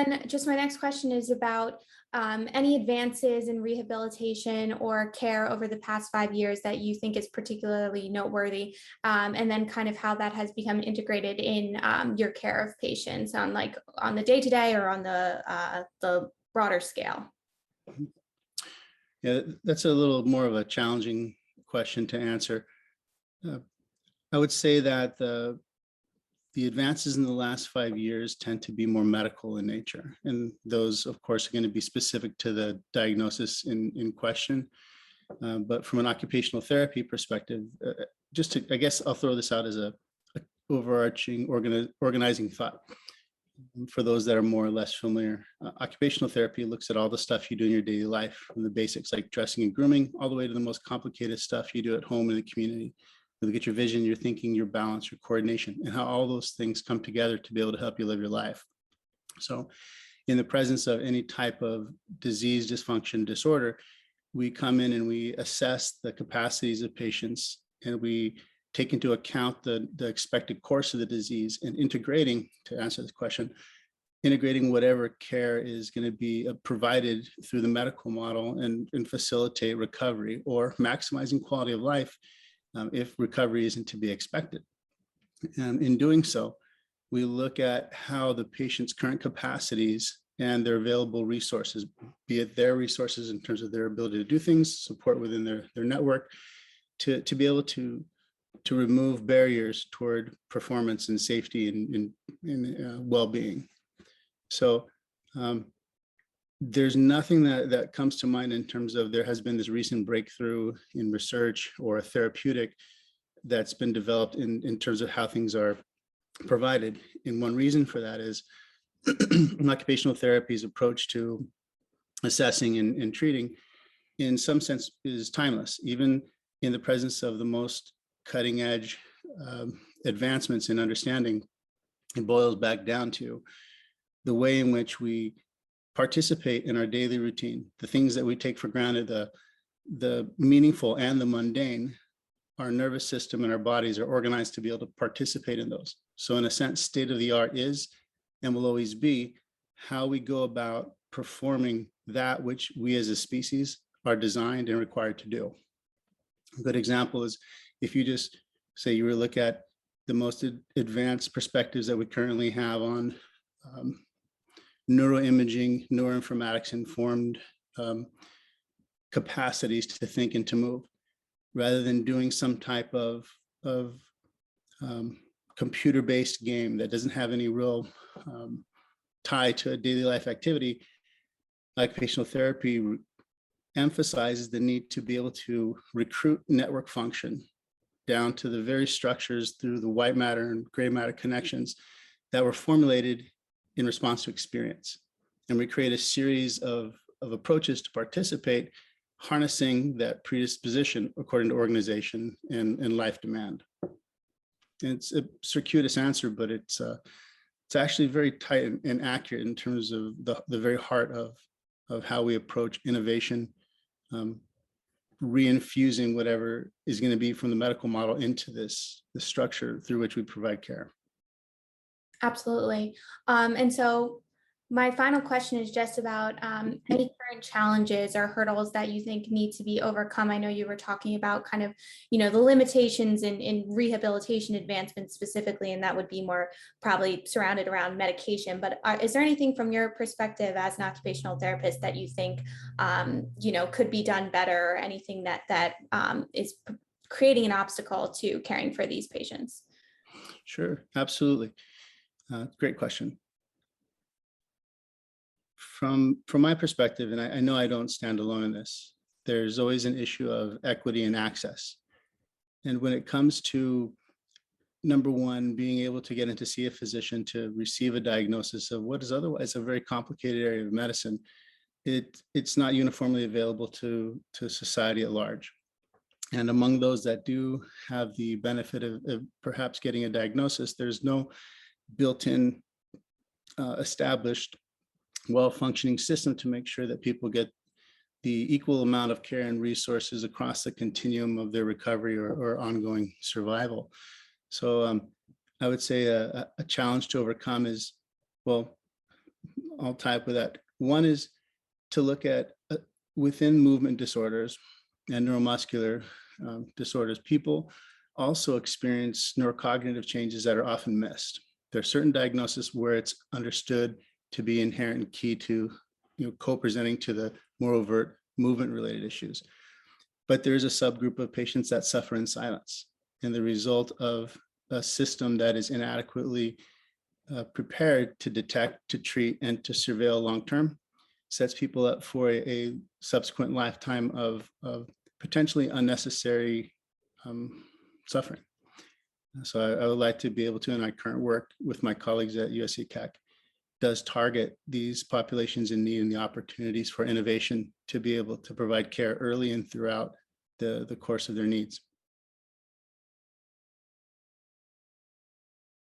then just my next question is about any advances in rehabilitation or care over the past 5 years that you think is particularly noteworthy, and then kind of how that has become integrated in your care of patients on the day-to-day or on the broader scale. Yeah, that's a little more of a challenging question to answer. I would say that the advances in the last 5 years tend to be more medical in nature. And those, of course, are going to be specific to the diagnosis in question. But from an occupational therapy perspective, I guess I'll throw this out as a overarching organizing thought. For those that are more or less familiar, occupational therapy looks at all the stuff you do in your daily life, from the basics like dressing and grooming, all the way to the most complicated stuff you do at home in the community. You look at your vision, your thinking, your balance, your coordination, and how all those things come together to be able to help you live your life. So in the presence of any type of disease, dysfunction, disorder, we come in and we assess the capacities of patients, and we take into account the expected course of the disease, and integrating, to answer this question, integrating whatever care is going to be provided through the medical model and facilitate recovery or maximizing quality of life if recovery isn't to be expected. And in doing so, we look at how the patient's current capacities and their available resources, be it their resources in terms of their ability to do things, support within their network, to be able to remove barriers toward performance and safety and well-being. So there's nothing that comes to mind in terms of there has been this recent breakthrough in research or a therapeutic that's been developed in terms of how things are provided. And one reason for that is occupational therapy's approach to assessing and treating, in some sense, is timeless. Even in the presence of the most cutting edge advancements in understanding, it boils back down to the way in which we participate in our daily routine, the things that we take for granted, the meaningful and the mundane. Our nervous system and our bodies are organized to be able to participate in those. So in a sense, state of the art is and will always be how we go about performing that which we as a species are designed and required to do. A good example is if you just say you were to look at the most advanced perspectives that we currently have on neuroimaging, neuroinformatics informed capacities to think and to move, rather than doing some type of computer-based game that doesn't have any real tie to a daily life activity. Occupational therapy emphasizes the need to be able to recruit network function down to the very structures through the white matter and gray matter connections that were formulated in response to experience. And we create a series of approaches to participate, harnessing that predisposition according to organization and life demand. And it's a circuitous answer, but it's actually very tight and accurate in terms of the very heart of how we approach innovation, reinfusing whatever is going to be from the medical model into the structure through which we provide care. Absolutely. And so my final question is just about any current challenges or hurdles that you think need to be overcome. I know you were talking about kind of, the limitations in rehabilitation advancements specifically, and that would be more probably surrounded around medication. But is there anything from your perspective as an occupational therapist that you think, could be done better, or anything that is creating an obstacle to caring for these patients? Sure, absolutely. Great question. From my perspective, and I know I don't stand alone in this, there's always an issue of equity and access. And when it comes to, number one, being able to get in to see a physician to receive a diagnosis of what is otherwise a very complicated area of medicine, it's not uniformly available to society at large. And among those that do have the benefit of perhaps getting a diagnosis, there's no built-in, established, well-functioning system to make sure that people get the equal amount of care and resources across the continuum of their recovery or ongoing survival. So I would say a challenge to overcome is, well, I'll tie up with that. One is to look at within movement disorders and neuromuscular disorders, people also experience neurocognitive changes that are often missed. There are certain diagnoses where it's understood to be inherent and key to co-presenting to the more overt movement-related issues. But there is a subgroup of patients that suffer in silence, and the result of a system that is inadequately prepared to detect, to treat, and to surveil long-term sets people up for a subsequent lifetime of potentially unnecessary suffering. So I would like to be able to, in my current work with my colleagues at USC Keck, does target these populations in need and the opportunities for innovation to be able to provide care early and throughout the course of their needs.